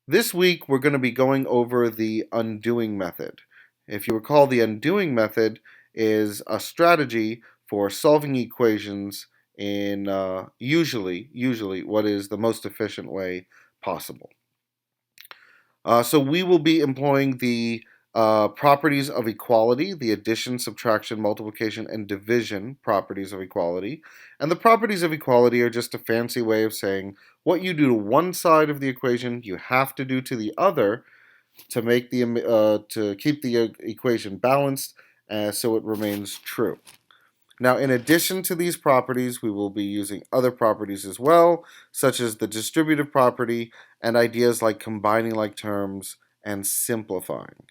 This week, we're going to be going over the undoing method. If you recall, the undoing method is a strategy for solving equations in usually what is the most efficient way possible. So we will be employing the properties of equality, the addition, subtraction, multiplication, and division properties of equality. And the properties of equality are just a fancy way of saying what you do to one side of the equation, you have to do to the other to make to keep the equation balanced, so it remains true. Now, in addition to these properties, we will be using other properties as well, such as the distributive property and ideas like combining like terms and simplifying.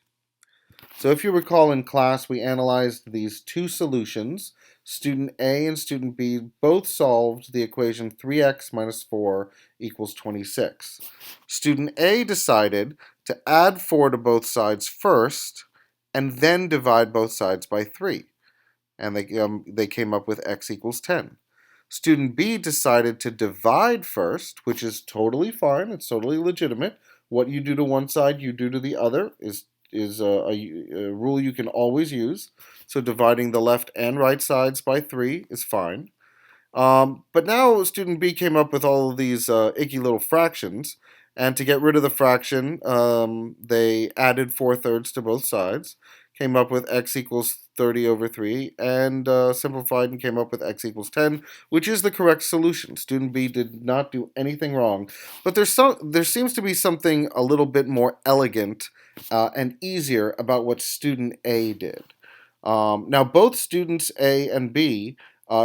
So if you recall in class, we analyzed these two solutions. Student A and student B both solved the equation 3x minus 4 equals 26. Student A decided to add 4 to both sides first and then divide both sides by 3, and they came up with x equals 10. Student B decided to divide first, which is totally fine. It's totally legitimate. What you do to one side, you do to the other is a rule you can always use. So dividing the left and right sides by 3 is fine. But now student B came up with all of these icky little fractions, and to get rid of the fraction, they added 4/3 to both sides, came up with x equals 30 over 3, and simplified and came up with x equals 10, which is the correct solution. Student B did not do anything wrong, but there seems to be something a little bit more elegant and easier about what student A did. Now, both students A and B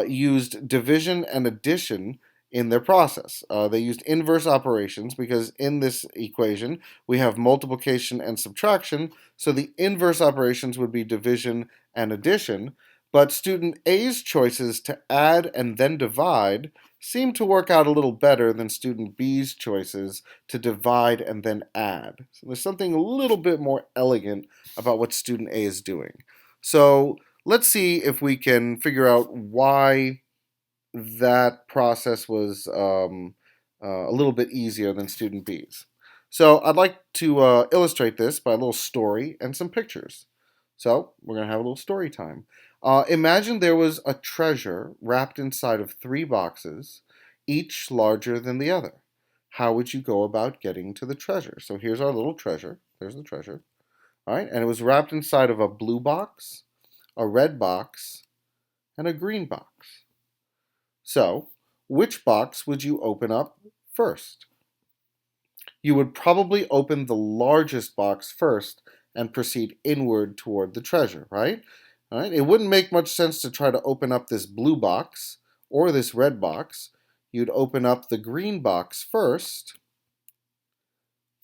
used division and addition in their process. They used inverse operations because in this equation we have multiplication and subtraction, so the inverse operations would be division and addition, but student A's choices to add and then divide seem to work out a little better than student B's choices to divide and then add. So there's something a little bit more elegant about what student A is doing. So let's see if we can figure out why that process was a little bit easier than student B's. So I'd like to illustrate this by a little story and some pictures. So we're going to have a little story time. Imagine there was a treasure wrapped inside of 3 boxes, each larger than the other. How would you go about getting to the treasure? So here's our little treasure. There's the treasure. All right, and it was wrapped inside of a blue box, a red box, and a green box. So, which box would you open up first? You would probably open the largest box first and proceed inward toward the treasure, right? All right, it wouldn't make much sense to try to open up this blue box or this red box. You'd open up the green box first,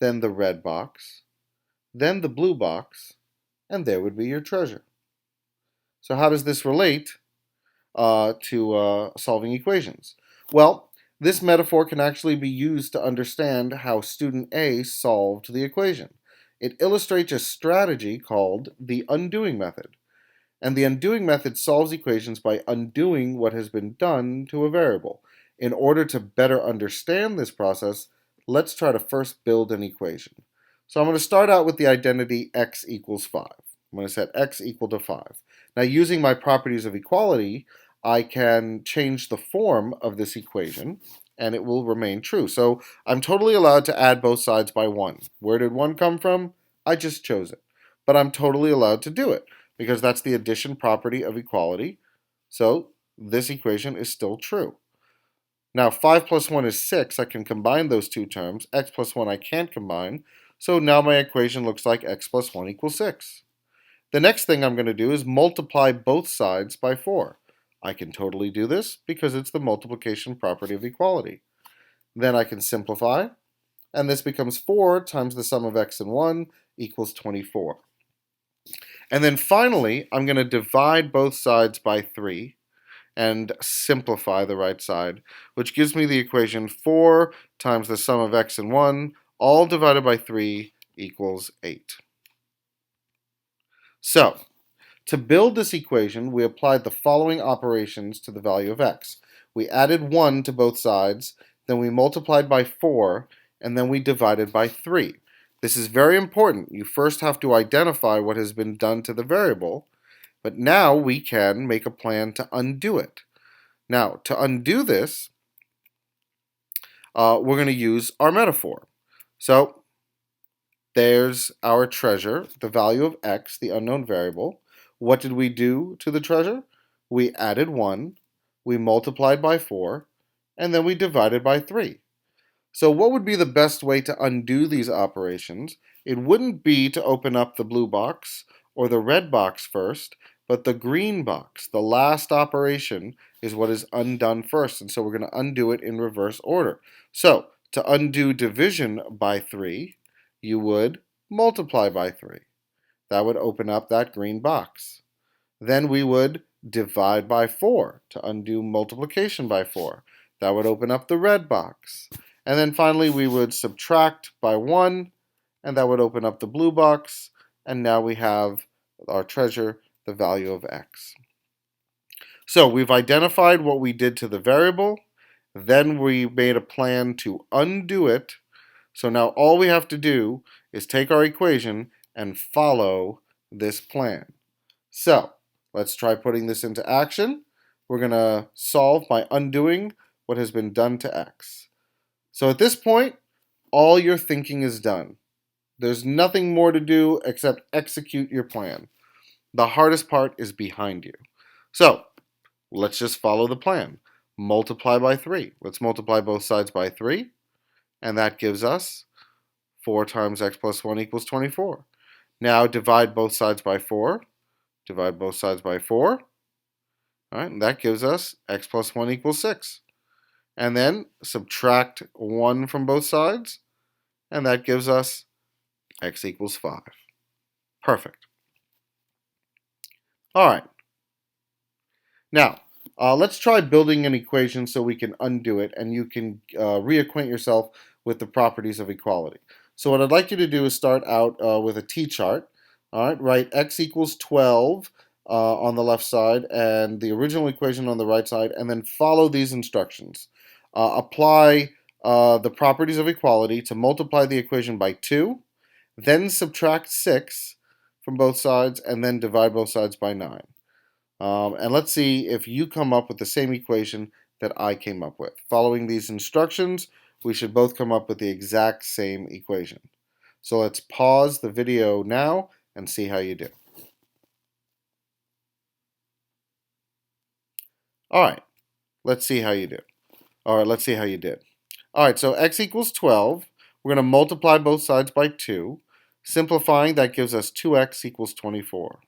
then the red box, then the blue box, and there would be your treasure. So how does this relate to solving equations? Well, this metaphor can actually be used to understand how student A solved the equation. It illustrates a strategy called the undoing method. And the undoing method solves equations by undoing what has been done to a variable. In order to better understand this process, let's try to first build an equation. So I'm going to start out with the identity x equals 5. I'm going to set x equal to 5. Now, using my properties of equality, I can change the form of this equation, and it will remain true. So I'm totally allowed to add both sides by 1. Where did 1 come from? I just chose it. But I'm totally allowed to do it, because that's the addition property of equality. So this equation is still true. Now 5 plus 1 is 6. I can combine those two terms. X plus 1 I can't combine. So now my equation looks like x plus 1 equals 6. The next thing I'm going to do is multiply both sides by 4. I can totally do this because it's the multiplication property of equality. Then I can simplify, and this becomes 4 times the sum of x and 1 equals 24. And then finally, I'm going to divide both sides by 3 and simplify the right side, which gives me the equation 4 times the sum of x and 1, all divided by 3, equals 8. So, to build this equation, we applied the following operations to the value of x. We added 1 to both sides, then we multiplied by 4, and then we divided by 3. This is very important. You first have to identify what has been done to the variable, but now we can make a plan to undo it. Now, to undo this, we're going to use our metaphor. So, there's our treasure, the value of x, the unknown variable. What did we do to the treasure? We added 1, we multiplied by 4, and then we divided by 3. So what would be the best way to undo these operations? It wouldn't be to open up the blue box or the red box first, but the green box. The last operation is what is undone first, and so we're going to undo it in reverse order. So to undo division by 3, you would multiply by 3. That would open up that green box. Then we would divide by 4 to undo multiplication by 4. That would open up the red box. And then finally we would subtract by 1, and that would open up the blue box, and now we have our treasure, the value of x. So we've identified what we did to the variable, then we made a plan to undo it. So now all we have to do is take our equation and follow this plan. So let's try putting this into action. We're going to solve by undoing what has been done to x. So at this point, all your thinking is done. There's nothing more to do except execute your plan. The hardest part is behind you. So let's just follow the plan. Multiply by 3. Let's multiply both sides by 3, and that gives us 4 times x plus 1 equals 24. Now divide both sides by 4. Divide both sides by 4. All right, and that gives us x plus 1 equals 6. And then subtract 1 from both sides, and that gives us x equals 5. Perfect. All right. Now, let's try building an equation so we can undo it, and you can reacquaint yourself with the properties of equality. So what I'd like you to do is start out with a t-chart. All right, write x equals 12 on the left side and the original equation on the right side, and then follow these instructions. Apply the properties of equality to multiply the equation by 2, then subtract 6 from both sides, and then divide both sides by 9. And let's see if you come up with the same equation that I came up with. Following these instructions, we should both come up with the exact same equation. So let's pause the video now and see how you do. All right, let's see how you do. All right, let's see how you did. All right, so x equals 12. We're going to multiply both sides by 2. Simplifying, that gives us 2x equals 24.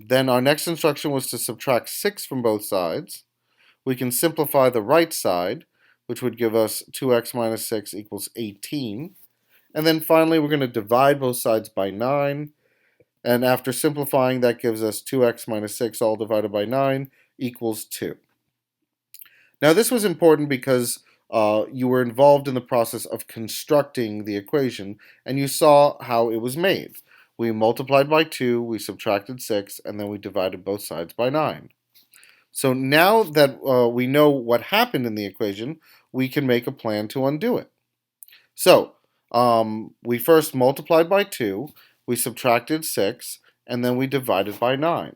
Then our next instruction was to subtract 6 from both sides. We can simplify the right side, which would give us 2x minus 6 equals 18. And then finally, we're going to divide both sides by 9. And after simplifying, that gives us 2x minus 6 all divided by 9 equals 2. Now this was important because you were involved in the process of constructing the equation, and you saw how it was made. We multiplied by 2, we subtracted 6, and then we divided both sides by 9. So now that we know what happened in the equation, we can make a plan to undo it. So we first multiplied by 2, we subtracted 6, and then we divided by 9.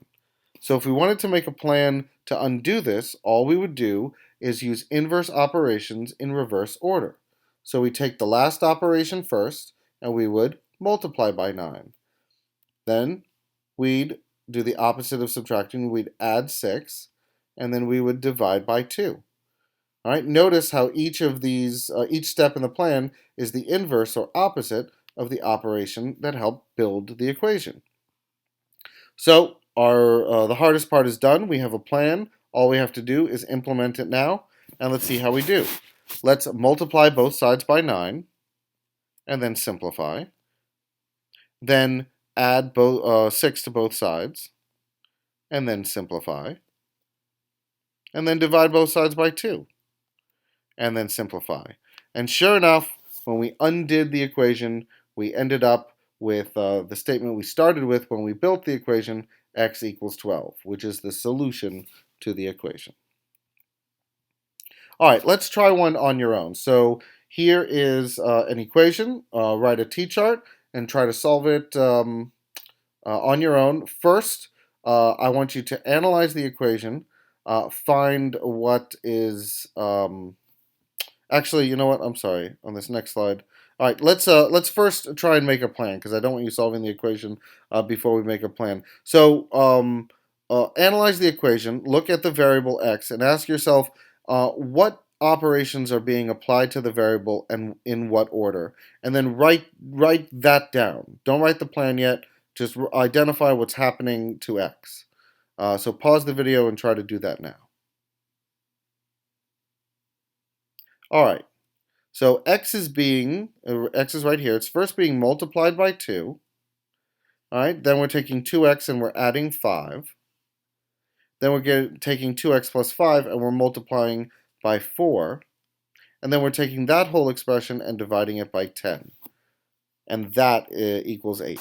So if we wanted to make a plan to undo this, all we would do is use inverse operations in reverse order. So we take the last operation first, and we would multiply by 9. Then we'd do the opposite of subtracting. We'd add 6, and then we would divide by 2. All right, notice how each of these, each step in the plan is the inverse or opposite of the operation that helped build the equation. So the hardest part is done. We have a plan. All we have to do is implement it now, and let's see how we do. Let's multiply both sides by 9, and then simplify. Then add 6 to both sides, and then simplify. And then divide both sides by 2, and then simplify. And sure enough, when we undid the equation, we ended up with the statement we started with when we built the equation, x equals 12, which is the solution to the equation. All right, let's try one on your own. So here is an equation. Write a t-chart and try to solve it on your own. First, I want you to analyze the equation, find what is actually, you know what? I'm sorry. On this next slide. All right, let's first try and make a plan because I don't want you solving the equation before we make a plan. So analyze the equation, look at the variable x, and ask yourself what operations are being applied to the variable and in what order, and then write that down. Don't write the plan yet. Just identify what's happening to x. So pause the video and try to do that now. All right. So x is right here. It's first being multiplied by 2. All right. Then we're taking 2x and we're adding 5. Then we're taking 2x plus 5 and we're multiplying by 4. And then we're taking that whole expression and dividing it by 10. And that equals 8.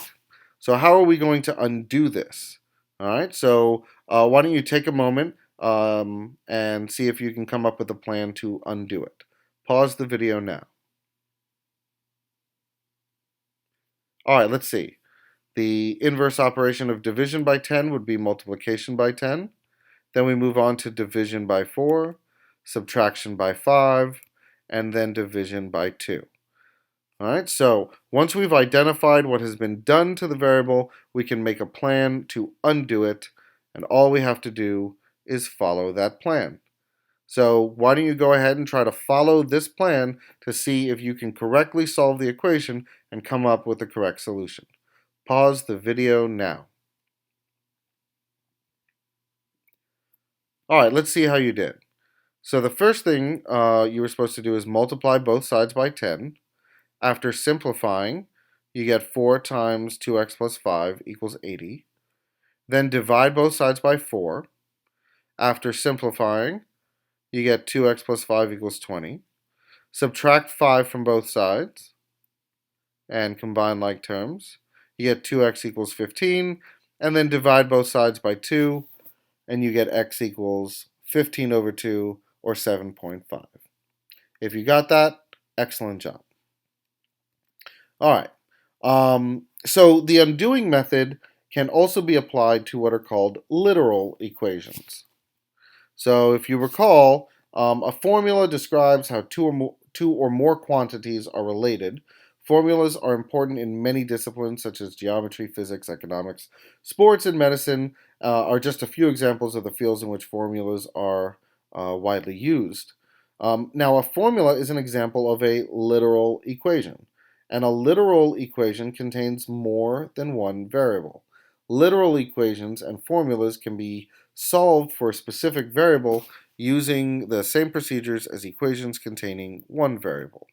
So how are we going to undo this? All right. So why don't you take a moment and see if you can come up with a plan to undo it. Pause the video now. All right, let's see. The inverse operation of division by 10 would be multiplication by 10. Then we move on to division by 4, subtraction by 5, and then division by 2. All right, so once we've identified what has been done to the variable, we can make a plan to undo it, and all we have to do is follow that plan. So why don't you go ahead and try to follow this plan to see if you can correctly solve the equation and come up with the correct solution. Pause the video now. All right, let's see how you did. So the first thing you were supposed to do is multiply both sides by 10. After simplifying, you get 4 times 2x plus 5 equals 80. Then divide both sides by 4. After simplifying, you get 2x plus 5 equals 20. Subtract 5 from both sides and combine like terms. You get 2x equals 15, and then divide both sides by 2, and you get x equals 15 over 2, or 7.5. If you got that, excellent job. All right. So the undoing method can also be applied to what are called literal equations. So if you recall, a formula describes how two or more quantities are related. Formulas are important in many disciplines such as geometry, physics, economics. Sports and medicine are just a few examples of the fields in which formulas are widely used. Now, a formula is an example of a literal equation, and a literal equation contains more than one variable. Literal equations and formulas can be solved for a specific variable using the same procedures as equations containing one variable.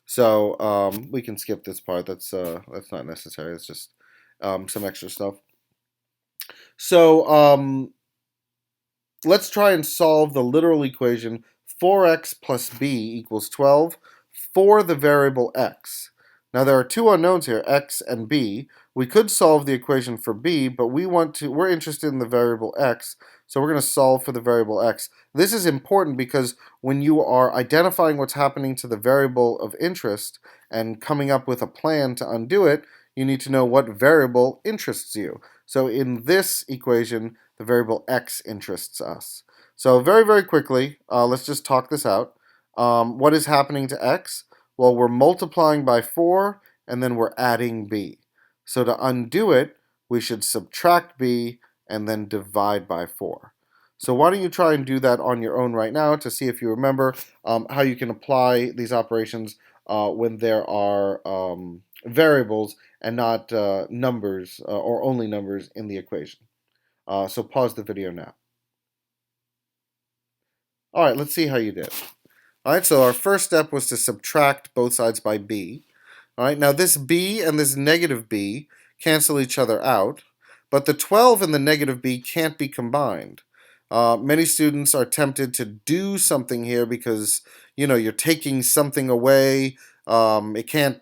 So we can skip this part. That's not necessary. It's just some extra stuff. So let's try and solve the literal equation 4x plus b equals 12 for the variable x. Now there are two unknowns here, x and b. We could solve the equation for b, but we're interested in the variable x, so we're going to solve for the variable x. This is important because when you are identifying what's happening to the variable of interest and coming up with a plan to undo it, you need to know what variable interests you. So in this equation, the variable x interests us. So very, very quickly, let's just talk this out. What is happening to x? Well, we're multiplying by 4, and then we're adding b. So to undo it, we should subtract b and then divide by 4. So why don't you try and do that on your own right now to see if you remember how you can apply these operations when there are variables and not numbers or only numbers in the equation. So pause the video now. All right, let's see how you did. All right, so our first step was to subtract both sides by b. All right, now this b and this negative b cancel each other out, but the 12 and the negative b can't be combined. Many students are tempted to do something here because you're taking something away. You can't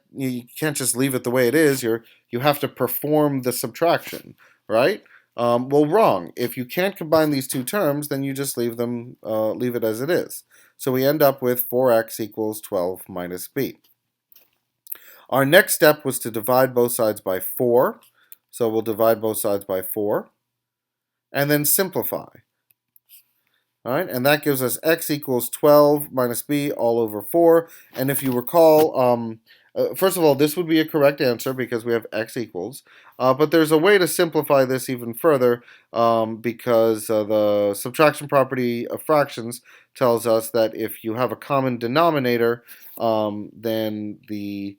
just leave it the way it is. You have to perform the subtraction, right? Well, wrong. If you can't combine these two terms, then you just leave it as it is. So we end up with 4x equals 12 minus b. Our next step was to divide both sides by 4. So we'll divide both sides by 4 and then simplify. All right, and that gives us x equals 12 minus b all over 4. And if you recall, first of all, this would be a correct answer because we have x equals. But there's a way to simplify this even further because the subtraction property of fractions tells us that if you have a common denominator, then the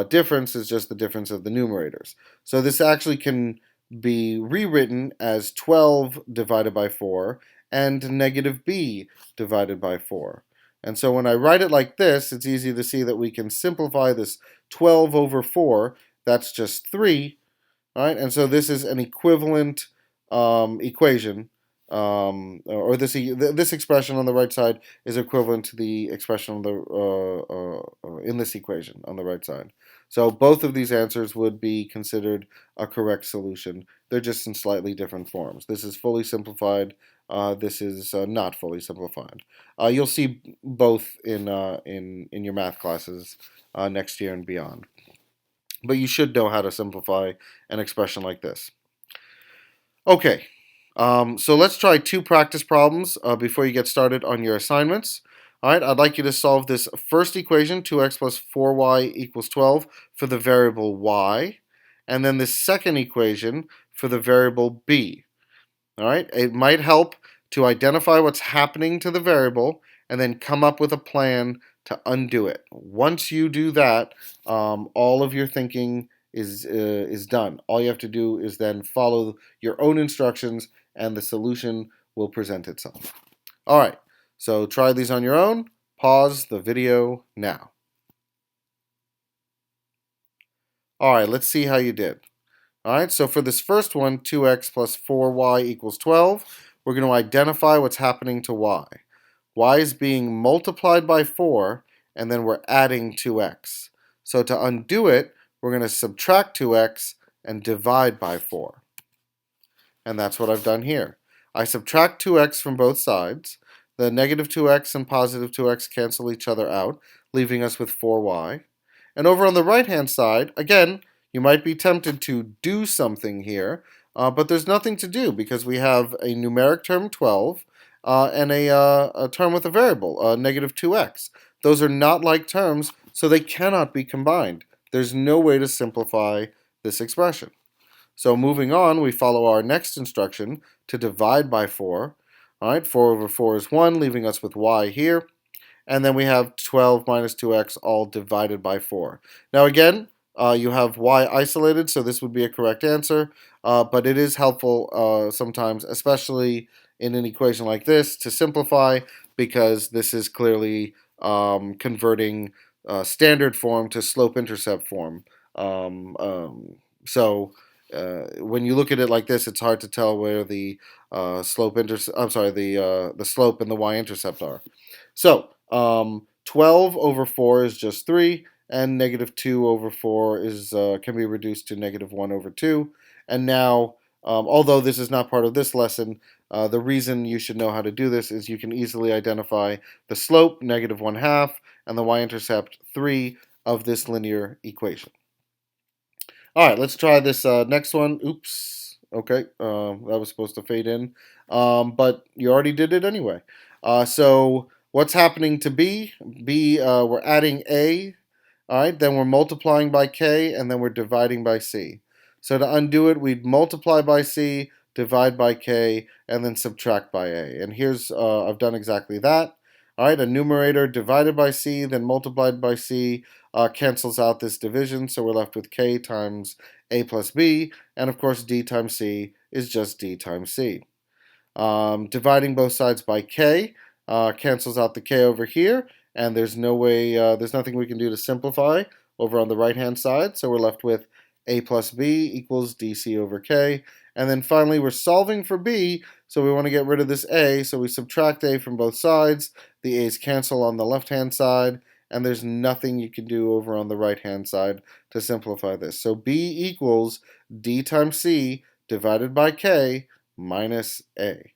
difference is just the difference of the numerators. So this actually can be rewritten as 12 divided by 4 and negative b divided by 4. And so when I write it like this, it's easy to see that we can simplify this 12 over 4. That's just 3. All right? And so this is an equivalent equation, or this expression on the right side is equivalent to the expression on the in this equation on the right side. So both of these answers would be considered a correct solution. They're just in slightly different forms. This is fully simplified. This is not fully simplified. You'll see both in your math classes next year and beyond. But you should know how to simplify an expression like this. Okay, so let's try 2 practice problems before you get started on your assignments. All right, I'd like you to solve this first equation, 2x plus 4y equals 12, for the variable y, and then the second equation for the variable b. All right, it might help to identify what's happening to the variable and then come up with a plan to undo it. Once you do that, all of your thinking is done. All you have to do is then follow your own instructions and the solution will present itself. All right, so try these on your own. Pause the video now. All right, let's see how you did. All right, so for this first one, 2x plus 4y equals 12, we're going to identify what's happening to y. Y is being multiplied by 4, and then we're adding 2x. So to undo it, we're going to subtract 2x and divide by 4. And that's what I've done here. I subtract 2x from both sides. The negative 2x and positive 2x cancel each other out, leaving us with 4y. And over on the right-hand side, again, you might be tempted to do something here, but there's nothing to do because we have a numeric term 12 and a term with a variable, negative 2x. Those are not like terms, so they cannot be combined. There's no way to simplify this expression. So moving on, we follow our next instruction to divide by 4. All right, 4 over 4 is 1, leaving us with y here. And then we have 12 minus 2x all divided by 4. Now again, you have y isolated, so this would be a correct answer. But it is helpful sometimes, especially in an equation like this, to simplify because this is clearly converting standard form to slope-intercept form. So when you look at it like this, it's hard to tell where the the slope and the y-intercept are. So 12 over 4 is just 3, and negative 2 over 4 is can be reduced to negative 1 over 2. And now, although this is not part of this lesson, the reason you should know how to do this is you can easily identify the slope, negative 1/2, and the y-intercept, 3, of this linear equation. All right, let's try this next one. Oops. Okay, that was supposed to fade in, but you already did it anyway. So what's happening to b? B, we're adding a, all right, then we're multiplying by k, and then we're dividing by c. So to undo it, we'd multiply by c, divide by k, and then subtract by a. And here's, I've done exactly that. All right, a numerator divided by c, then multiplied by c, cancels out this division, so we're left with k times a plus b, and of course d times c is just d times c. Dividing both sides by k cancels out the k over here, and there's no way, there's nothing we can do to simplify over on the right hand side, so we're left with a plus b equals dc over k. And then finally we're solving for b, so we want to get rid of this a, so we subtract a from both sides. The a's cancel on the left hand side, and there's nothing you can do over on the right hand side to simplify this. So b equals d times c divided by k minus a.